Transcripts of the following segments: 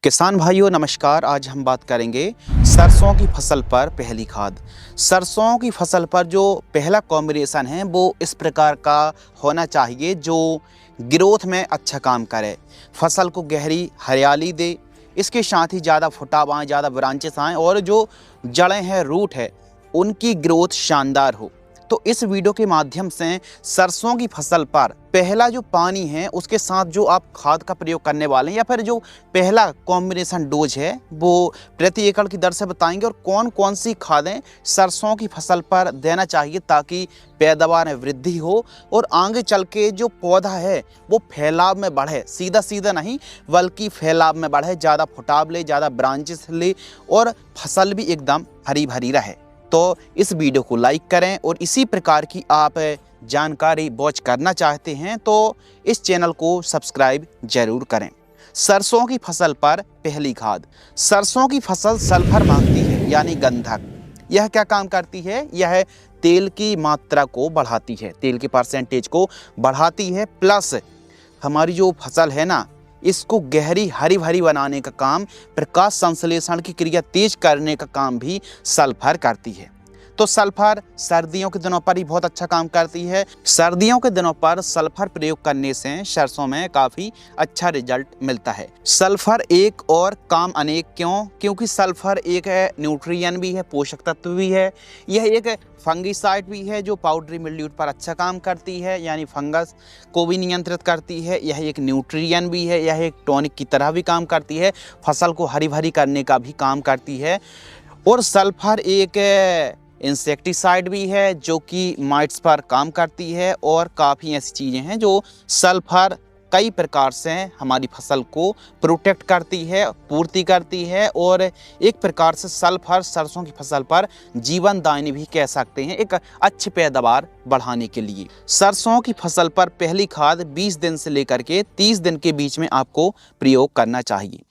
किसान भाइयों नमस्कार। आज हम बात करेंगे सरसों की फसल पर पहली खाद। सरसों की फसल पर जो पहला कॉम्बिनेशन है वो इस प्रकार का होना चाहिए जो ग्रोथ में अच्छा काम करे, फसल को गहरी हरियाली दे, इसके साथ ही ज़्यादा फुटाव आए, ज़्यादा ब्रांचेस आएँ और जो जड़ें हैं, रूट है, उनकी ग्रोथ शानदार हो। तो इस वीडियो के माध्यम से सरसों की फसल पर पहला जो पानी है उसके साथ जो आप खाद का प्रयोग करने वाले हैं या फिर जो पहला कॉम्बिनेशन डोज है वो प्रति एकड़ की दर से बताएंगे और कौन कौन सी खादें सरसों की फसल पर देना चाहिए ताकि पैदावार में वृद्धि हो और आगे चल के जो पौधा है वो फैलाव में बढ़े, सीधा सीधा नहीं बल्कि फैलाव में बढ़े, ज़्यादा फुटाव ले, ज़्यादा ब्रांचेस ले और फसल भी एकदम हरी भरी रहे। तो इस वीडियो को लाइक करें और इसी प्रकार की आप जानकारी वॉच करना चाहते हैं तो इस चैनल को सब्सक्राइब जरूर करें। सरसों की फसल पर पहली खाद। सरसों की फसल सल्फर मांगती है यानी गंधक। यह क्या काम करती है? यह तेल की मात्रा को बढ़ाती है, तेल के परसेंटेज को बढ़ाती है, प्लस हमारी जो फसल है ना इसको गहरी हरी भरी बनाने का काम, प्रकाश संश्लेषण की क्रिया तेज करने का काम भी सल्फर करती है। तो सल्फर सर्दियों के दिनों पर ही बहुत अच्छा काम करती है। सर्दियों के दिनों पर सल्फर प्रयोग करने से सरसों में काफ़ी अच्छा रिजल्ट मिलता है। सल्फर एक और काम अनेक, क्यों? क्योंकि सल्फर एक न्यूट्रिएंट भी है, पोषक तत्व भी है। यह एक फंगिसाइड भी है जो पाउडरी मिल्ड्यू पर अच्छा काम करती है, यानी फंगस को भी नियंत्रित करती है। यह एक न्यूट्रिएंट भी है, यह एक टॉनिक की तरह भी काम करती है, फसल को हरी भरी करने का भी काम करती है। और सल्फर एक इंसेक्टिसाइड भी है जो कि माइट्स पर काम करती है और काफ़ी ऐसी चीज़ें हैं जो सल्फर कई प्रकार से हमारी फसल को प्रोटेक्ट करती है, पूर्ति करती है और एक प्रकार से सल्फर सरसों की फसल पर जीवनदायिनी भी कह सकते हैं, एक अच्छी पैदावार बढ़ाने के लिए। सरसों की फसल पर पहली खाद 20 दिन से लेकर के 30 दिन के बीच में आपको प्रयोग करना चाहिए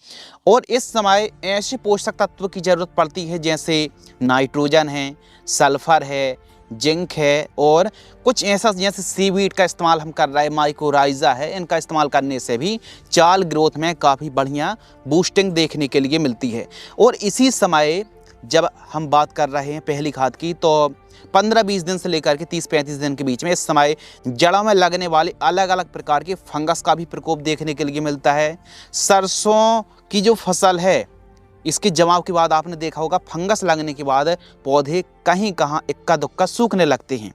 और इस समय ऐसे पोषक तत्व की ज़रूरत पड़ती है जैसे नाइट्रोजन है, सल्फर है, जिंक है और कुछ ऐसा जैसे सीवीड का इस्तेमाल हम कर रहे हैं, माइकोराइजा है, इनका इस्तेमाल करने से भी चाल ग्रोथ में काफ़ी बढ़िया बूस्टिंग देखने के लिए मिलती है। और इसी समय जब हम बात कर रहे हैं पहली खाद की तो 15-20 दिन से लेकर के 30-35 दिन के बीच में इस समय जड़ों में लगने वाले अलग अलग प्रकार के फंगस का भी प्रकोप देखने के लिए मिलता है। सरसों की जो फसल है इसके जमाव के बाद आपने देखा होगा फंगस लगने के बाद पौधे कहीं कहाँ इक्का दुक्का सूखने लगते हैं।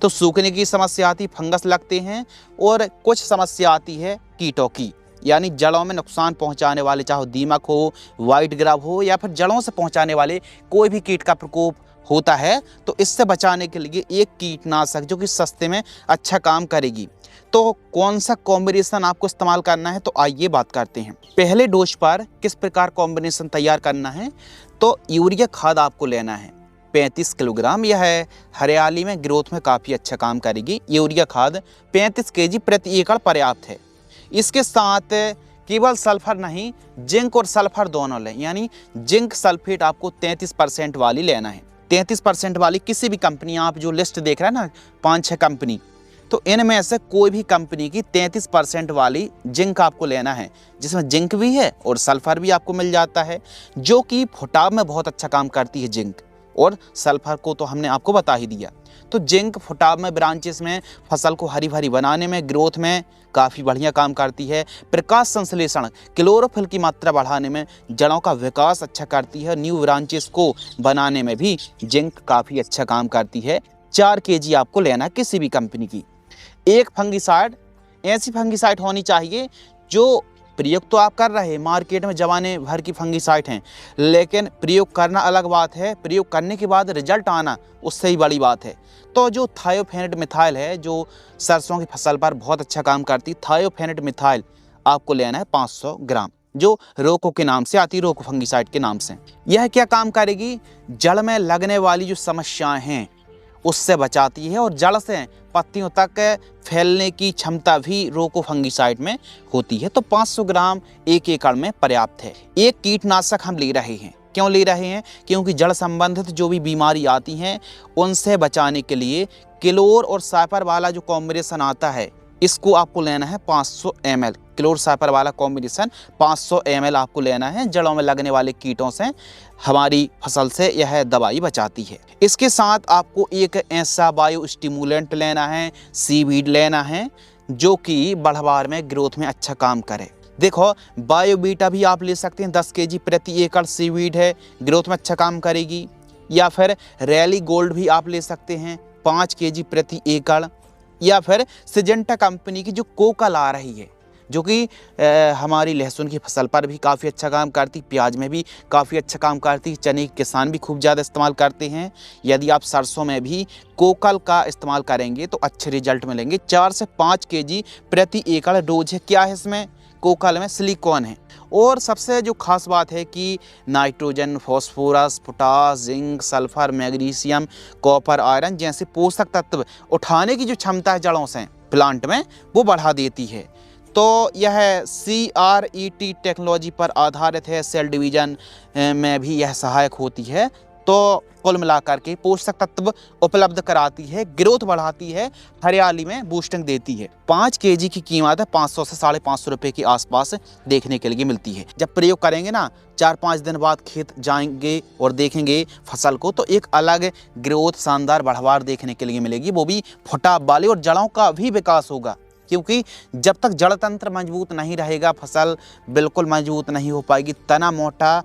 तो सूखने की समस्या आती, फंगस लगते हैं और कुछ समस्या आती है कीटों की, यानी जड़ों में नुकसान पहुंचाने वाले, चाहे दीमक हो, वाइट ग्राब हो या फिर जड़ों से पहुंचाने वाले कोई भी कीट का प्रकोप होता है। तो इससे बचाने के लिए एक कीटनाशक जो कि सस्ते में अच्छा काम करेगी, तो कौन सा कॉम्बिनेशन आपको इस्तेमाल करना है तो आइए बात करते हैं। पहले डोज पर किस प्रकार कॉम्बिनेशन तैयार करना है तो यूरिया खाद आपको लेना है 35 किलोग्राम। यह हरियाली में ग्रोथ में काफ़ी अच्छा काम करेगी। यूरिया खाद 35 kg प्रति एकड़ पर्याप्त है। इसके साथ केवल सल्फर नहीं, जिंक और सल्फर दोनों लें, यानी जिंक सल्फेट आपको 33% वाली लेना है। 33% वाली किसी भी कंपनी, आप जो लिस्ट देख रहे हैं ना 5-6 कंपनी, तो इनमें से कोई भी कंपनी की 33% वाली जिंक आपको लेना है, जिसमें जिंक भी है और सल्फर भी आपको मिल जाता है, जो कि फुटाव में बहुत अच्छा काम करती है जिंक। और सल्फर को तो हमने आपको बता ही दिया। तो जिंक फुटाव में, ब्रांचेस में, फसल को हरी भरी बनाने में, ग्रोथ में काफ़ी बढ़िया काम करती है। प्रकाश संश्लेषण, क्लोरोफिल की मात्रा बढ़ाने में, जड़ों का विकास अच्छा करती है। न्यू ब्रांचेस को बनाने में भी जिंक काफ़ी अच्छा काम करती है। 4 kg आपको लेना किसी भी कंपनी की। एक फंगिसाइड, ऐसी फंगिसाइड होनी चाहिए जो प्रयोग तो आप कर रहे हैं, मार्केट में जमाने भर की फंगिसाइड हैं, लेकिन प्रयोग करना अलग बात है, प्रयोग करने के बाद रिजल्ट आना उससे ही बड़ी बात है। तो जो थायोफेनेट मिथाइल है जो सरसों की फसल पर बहुत अच्छा काम करती, थायोफेनेट मिथाइल आपको लेना है 500 ग्राम, जो रोको के नाम से आती, रोको फंगिसाइड के नाम से। यह क्या काम करेगी? जड़ में लगने वाली जो समस्याएं हैं उससे बचाती है और जड़ से पत्तियों तक फैलने की क्षमता भी रोको फंगिसाइड में होती है। तो 500 ग्राम 1 एकड़ में पर्याप्त है। एक कीटनाशक हम ले रहे हैं, क्यों ले रहे हैं? क्योंकि जड़ संबंधित जो भी बीमारी आती हैं उनसे बचाने के लिए क्लोर और साइपर वाला जो कॉम्बिनेशन आता है इसको आपको लेना है 500 ml। क्लोरसाइपर वाला कॉम्बिनेशन 500 ml आपको लेना है। जड़ों में लगने वाले कीटों से हमारी फसल से यह दवाई बचाती है। इसके साथ आपको एक ऐसा बायो स्टिमुलेंट लेना है, सीवीड लेना है, जो कि बढ़वार में ग्रोथ में अच्छा काम करे। देखो, बायोबीटा भी आप ले सकते हैं, 10 kg प्रति एकड़ सीवीड है, ग्रोथ में अच्छा काम करेगी। या फिर रैली गोल्ड भी आप ले सकते हैं, 5 kg प्रति एकड़। या फिर सिजेंटा कंपनी की जो कोकल आ रही है, जो कि हमारी लहसुन की फसल पर भी काफ़ी अच्छा काम करती, प्याज में भी काफ़ी अच्छा काम करती, चने के किसान भी खूब ज़्यादा इस्तेमाल करते हैं। यदि आप सरसों में भी कोकल का इस्तेमाल करेंगे तो अच्छे रिजल्ट मिलेंगे। 4 से 5 kg प्रति एकड़ डोज है। क्या है इसमें? कोकल में सिलिकॉन है। और सबसे जो खास बात है कि nitrogen, phosphorus, potash, zinc, sulphur, magnesium, copper, iron जैसे पोषक तत्व उठाने की जो क्षमता है जड़ों से प्लांट में, वो बढ़ा देती है। तो यह CRET टेक्नोलॉजी पर आधारित है। सेल डिवीजन में भी यह सहायक होती है। तो कुल मिलाकर के पोषक तत्व उपलब्ध कराती है, ग्रोथ बढ़ाती है, हरियाली में बूस्टिंग देती है। 5 kg की कीमत है 500 से 550 रुपये के आसपास देखने के लिए मिलती है। जब प्रयोग करेंगे ना, 4-5 दिन बाद खेत जाएंगे और देखेंगे फसल को, तो एक अलग ग्रोथ, शानदार बढ़वार देखने के लिए मिलेगी, वो भी फुटाव वाली, और जड़ों का भी विकास होगा। क्योंकि जब तक जड़ तंत्र मजबूत नहीं रहेगा, फसल बिल्कुल मजबूत नहीं हो पाएगी। तना मोटा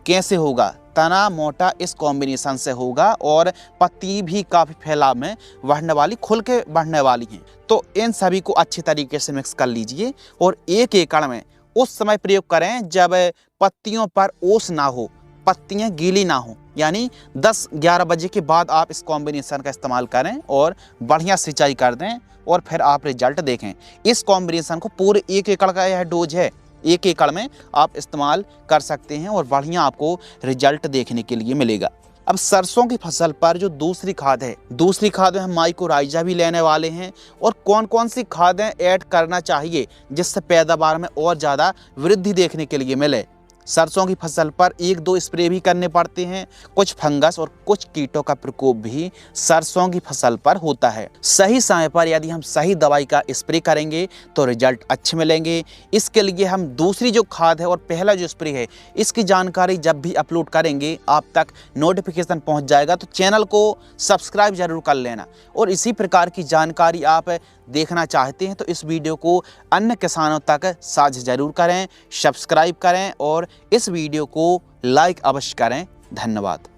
कैसे होगा? तना मोटा इस कॉम्बिनेशन से होगा, और पत्ती भी काफ़ी फैलाव में बढ़ने वाली, खुल के बढ़ने वाली हैं। तो इन सभी को अच्छी तरीके से मिक्स कर लीजिए और 1 एकड़ में उस समय प्रयोग करें जब पत्तियों पर ओस ना हो, पत्तियां गीली ना हो, यानी 10-11 बजे के बाद आप इस कॉम्बिनेशन का इस्तेमाल करें और बढ़िया सिंचाई कर दें, और फिर आप रिजल्ट देखें। इस कॉम्बिनेशन को पूरे 1 एकड़ का यह डोज है, 1 एकड़ में आप इस्तेमाल कर सकते हैं और बढ़िया आपको रिजल्ट देखने के लिए मिलेगा। अब सरसों की फसल पर जो दूसरी खाद है, दूसरी खाद में हम माइकोराइजा भी लेने वाले हैं। और कौन कौन सी खादें ऐड करना चाहिए जिससे पैदावार में और ज़्यादा वृद्धि देखने के लिए मिले। सरसों की फसल पर 1-2 स्प्रे भी करने पड़ते हैं। कुछ फंगस और कुछ कीटों का प्रकोप भी सरसों की फसल पर होता है। सही समय पर यदि हम सही दवाई का स्प्रे करेंगे तो रिजल्ट अच्छे मिलेंगे। इसके लिए हम दूसरी जो खाद है और पहला जो स्प्रे है, इसकी जानकारी जब भी अपलोड करेंगे आप तक नोटिफिकेशन पहुंच जाएगा। तो चैनल को सब्सक्राइब जरूर कर लेना। और इसी प्रकार की जानकारी आप देखना चाहते हैं तो इस वीडियो को अन्य किसानों तक साझा जरूर करें, सब्सक्राइब करें और इस वीडियो को लाइक अवश्य करें। धन्यवाद।